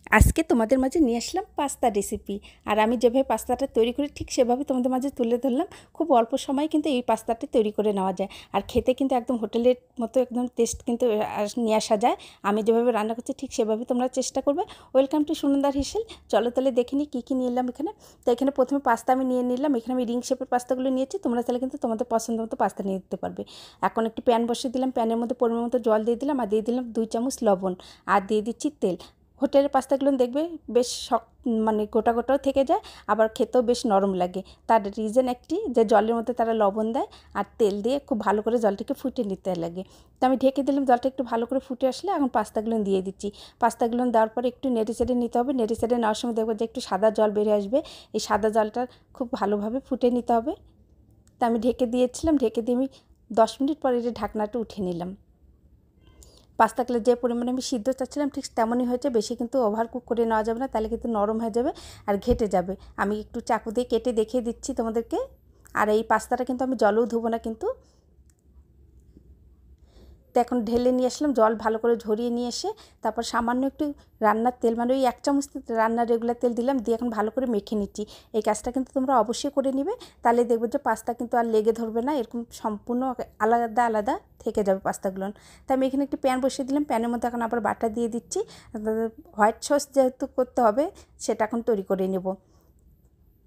আজকে তোমাদের মাঝে নিয়ে আসলাম পাস্তা রেসিপি। আর আমি যেভাবে পাস্তাটা তৈরি করি ঠিক সেভাবে তোমাদের মাঝে তুলে ধরলাম। খুব অল্প সময় কিন্তু এই পাস্তাটা তৈরি করে নেওয়া যায়, আর খেতে কিন্তু একদম হোটেলের মতো একদম টেস্ট কিন্তু নিয়ে আসা যায়। আমি যেভাবে রান্না করছি ঠিক সেভাবে তোমরা চেষ্টা করবে। ওয়েলকাম টু সুনন্দার হেসেল। চলো তাহলে দেখে নিই কী কী নিয়ে এলাম এখানে। তো এখানে প্রথমে পাস্তা আমি নিয়ে নিলাম। এখানে আমি রিং শেপের পাস্তাগুলো নিয়েছি, তোমরা তাহলে কিন্তু তোমাদের পছন্দ মতো পাস্তা নিয়ে দিতে পারবে। এখন একটি প্যান বসিয়ে দিলাম, প্যানের মধ্যে পরিমাণ মতো জল দিয়ে দিলাম, আর দিয়ে দিলাম 2 চামচ লবণ, আর দিয়ে দিচ্ছি তেল। হোটেলের পাস্তাগুলো দেখবে বেশ মানে গোটা গোটাও থেকে যায়, আবার খেতেও বেশ নরম লাগে। তার রিজন একটি যে জলের মধ্যে তারা লবণ দেয় আর তেল দিয়ে খুব ভালো করে জলটাকে ফুটিয়ে নিতে লাগে। তো আমি ঢেকে দিলাম, জলটা একটু ভালো করে ফুটে আসলে এখন পাস্তাগুলো দিয়ে দিচ্ছি। পাস্তাগুলো দেওয়ার পরে একটু নেড়ে চেড়ে নিতে হবে। নেড়ে চেড়ে নেওয়ার সময় দেখবো যে একটু সাদা জল বেরিয়ে আসবে। এই সাদা জলটা খুব ভালোভাবে ফুটে নিতে হবে। তা আমি ঢেকে দিয়েছিলাম, ঢেকে দিয়ে আমি 10 মিনিট পরে যে ঢাকনাটা উঠিয়ে নিলাম। পাস্তাগুলো যে পরিমাণে আমি সিদ্ধ চাচ্ছিলাম ঠিক তেমনই হয়েছে। বেশি কিন্তু ওভার কুক করে নেওয়া যাবে না, তাহলে কিন্তু নরম হয়ে যাবে আর ঘেটে যাবে। আমি একটু চাকু দিয়ে কেটে দেখিয়ে দিচ্ছি তোমাদেরকে। আর এই পাস্তাটা কিন্তু আমি জলেও ধুবো না কিন্তু। তো এখন ঢেলে নিয়ে আসলাম, জল ভালো করে ঝরিয়ে নিয়ে এসে তারপর সামান্য একটু রান্নার তেল, মানে ওই 1 চামচ রান্নার রেগুলার তেল দিলাম, দিয়ে এখন ভালো করে মেখে নিচ্ছি। এই কাজটা কিন্তু তোমরা অবশ্যই করে নিবে, তাহলে দেখবে যে পাস্তা কিন্তু আর লেগে ধরবে না, এরকম সম্পূর্ণ আলাদা আলাদা থেকে যাবে পাস্তাগুলো। তাই আমি এখানে একটি প্যান বসিয়ে দিলাম, প্যানের মধ্যে এখন আবার বাটার দিয়ে দিচ্ছি। হোয়াইট সস যেহেতু করতে হবে সেটা এখন তৈরি করে নেব।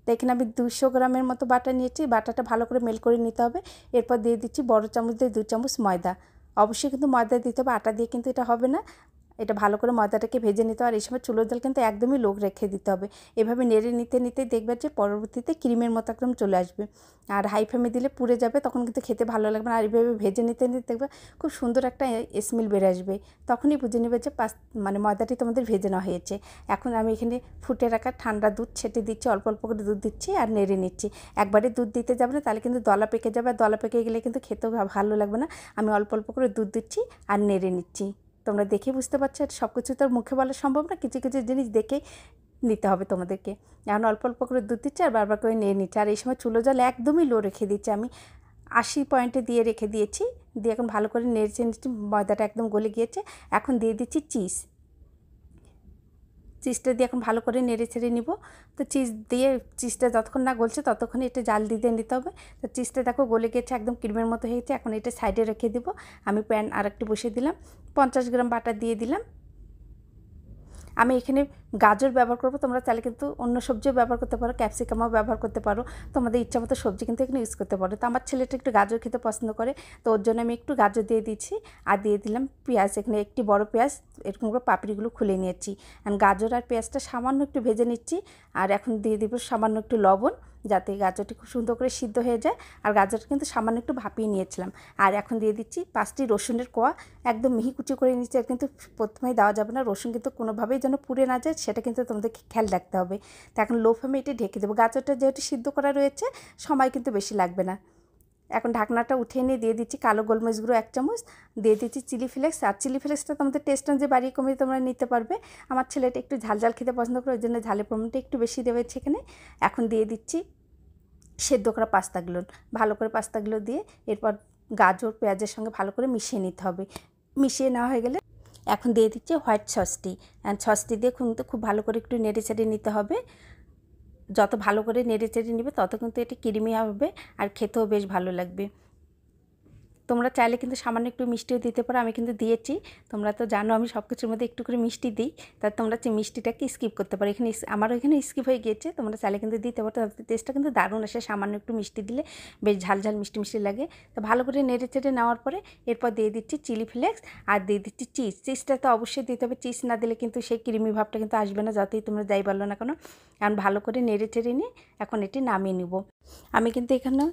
তো এখানে আমি 200 গ্রামের মতো বাটা নিয়েছি, বাটাটা ভালো করে মেল্ট করে নিতে হবে। এরপর দিয়ে দিচ্ছি বড় চামচ দিয়ে 2 চামচ ময়দা। অবশ্যই কিন্তু ময়দা দিতে হবে, আটা দিয়ে কিন্তু এটা হবে না। এটা ভালো করে ময়দাটাকে ভেজে নিতে হবে, আর এই সময় চুলোর জাল কিন্তু একদমই লো রেখে দিতে হবে। এভাবে নেড়ে নিতে নিতে দেখবে যে পরবর্তীতে ক্রিমের মতো একদম চলে আসবে। আর হাই ফ্লেমে দিলে পুড়ে যাবে, তখন কিন্তু খেতে ভালো লাগবে না। আর এইভাবে ভেজে নিতে নিতে দেখবে খুব সুন্দর একটা স্মেল বের আসবে, তখনই বুঝে নেবে যে মানে ময়দাটি তোমাদের ভেজে নেওয়া হয়েছে। এখন আমি এখানে ফুটে রাখা ঠান্ডা দুধ ছেটে দিচ্ছি, অল্প অল্প করে দুধ দিচ্ছি আর নেড়ে নিচ্ছি। একবারে দুধ দিতে যাবে না, তাহলে কিন্তু দলা পেকে যাবে, আর দলা পেকে গেলে কিন্তু খেতেও ভালো লাগবে না। আমি অল্প অল্প করে দুধ দিচ্ছি আর নেড়ে নিচ্ছি। তোমরা দেখে বুঝতে পারছো, সব কিছু তো আর মুখে বলা সম্ভব না, কিছু কিছু জিনিস দেখে নিতে হবে তোমাদেরকে। এখন অল্প অল্প করে দুধ দিচ্ছি আর বারবার করে নিয়ে নিচ্ছি। আর এই সময় চুলো জল একদমই লো রেখে দিচ্ছি, আমি 80 পয়েন্টে দিয়ে রেখে দিয়েছি। দিয়ে এখন ভালো করে নেড়ে নিচ্ছি, ময়দাটা একদম গলে গিয়েছে। এখন দিয়ে দিচ্ছি চিজটা দিয়ে এখন ভালো করে নেড়ে ছেড়ে নিব। তো চিজটা যতক্ষণ না গলছে ততক্ষণে এটা জাল দিতে নিতে হবে। তো চিজটা দেখো গলে গেছে, একদম ক্রিমের মতো হয়েছে। এখন এটা সাইডে রেখে দিব। আমি প্যান আরেকটু বসিয়ে দিলাম, 50 গ্রাম বাটার দিয়ে দিলাম। আমি এখানে গাজর ব্যবহার করব, তোমরা চাইলে কিন্তু অন্য সবজিও ব্যবহার করতে পারো, ক্যাপসিকামও ব্যবহার করতে পারো, তোমাদের ইচ্ছা মতো সবজি কিন্তু এখানে ইউজ করতে পারো। তো আমার ছেলেটা একটু গাজর খেতে পছন্দ করে, তো ওর জন্য আমি একটু গাজর দিয়ে দিচ্ছি। আর দিয়ে দিলাম পেঁয়াজ, এখানে একটি বড় পেঁয়াজ এরকম করে পাপড়িগুলো খুলে নিয়েছি। আর গাজর আর পেঁয়াজটা সামান্য একটু ভেজে নিচ্ছি। আর এখন দিয়ে দিব সামান্য একটু লবণ, যাতে গাজরটি খুব সুন্দর করে সিদ্ধ হয়ে যায়। আর গাজরটা কিন্তু সামান্য একটু ভাপিয়ে নিয়েছিলাম। আর এখন দিয়ে দিচ্ছি 5টি রসুনের কোয়া, একদম মিহি কুচি করে নিচ্ছি। আর কিন্তু প্রথমেই দেওয়া যাবে না, রসুন কিন্তু কোনোভাবেই যেন পুড়ে না যায় সেটা কিন্তু তোমাদেরকে খেয়াল রাখতে হবে। তো এখন লো ফ্লেমে এটি ঢেকে দেবো। গাজরটা যেহেতু সিদ্ধ করা রয়েছে সময় কিন্তু বেশি লাগবে না। এখন ঢাকনাটা উঠিয়ে নিয়ে দিয়ে দিচ্ছি কালো গোলমরিচ গুঁড়ো 1 চামচ, দিয়ে দিচ্ছি চিলি ফ্লেক্স। আর চিলি ফ্লেক্সটা তোমাদের টেস্ট অনুযায়ী বাড়িয়ে কমিয়ে তোমরা নিতে পারবে। আমার ছেলেটা একটু ঝাল ঝাল খেতে পছন্দ করে, ওই জন্য ঝালের পরিমাণটা একটু বেশি দেবে সেখানে। এখন দিয়ে দিচ্ছি সেদ্ধ করা পাস্তাগুলো, ভালো করে পাস্তাগুলো দিয়ে এরপর গাজর পেঁয়াজের সঙ্গে ভালো করে মিশিয়ে নিতে হবে। মিশিয়ে নেওয়া হয়ে গেলে এখন দিয়ে দিচ্ছি হোয়াইট সসটি। সসটি দিয়ে কিন্তু খুব ভালো করে একটু নেড়ে চেড়ে নিতে হবে। যত ভালো করে নেড়ে চেড়ে নেবে তত কিন্তু এটি ক্রিমি হবে আর খেতেও বেশ ভালো লাগবে। তোমরা চাইলে কিন্তু সামান্য একটু মিষ্টিও দিতে পারো, আমি কিন্তু দিয়েছি। তোমরা তো জানো আমি সব কিছুর মধ্যে একটু করে মিষ্টি দিই, তা তোমরা মিষ্টিটাকে স্কিপ করতে পারো। এখানে আমারও এখানে স্কিপ হয়ে গিয়েছে, তোমরা চাইলে কিন্তু দিতে পারো, তাতে টেস্টটা কিন্তু দারুণ আসে। সামান্য একটু মিষ্টি দিলে বেশ ঝাল ঝাল মিষ্টি মিষ্টি লাগে। তো ভালো করে নেড়ে চেড়ে নেওয়ার পরে এরপর দিয়ে দিচ্ছি চিলি ফ্লেক্স আর দিয়ে দিচ্ছি চিজটা তো অবশ্যই দিতে হবে। চিজ না দিলে কিন্তু সেই ক্রিমি ভাবটা কিন্তু আসবে না, যতই তোমরা যাই বলো না কেন। কারণ ভালো করে নেড়ে চেড়ে নিয়ে এখন এটি নামিয়ে নিব। আমি কিন্তু এখানে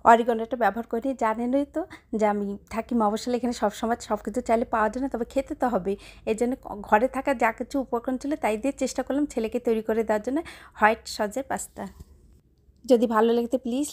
অরিগানোটা ব্যবহার করি, জানেনই তো যে আমি থাকি মফস্বলে, এখানে সবসময় সব কিছু চাইলে পাওয়া যায় না, তবে খেতে তো হবে। এই জন্য ঘরে থাকা যা কিছু উপকরণ ছিল তাই দিয়ে চেষ্টা করলাম ছেলেকে তৈরি করে দেওয়ার জন্য হোয়াইট সসের পাস্তা। যদি ভালো লাগে তো প্লিজ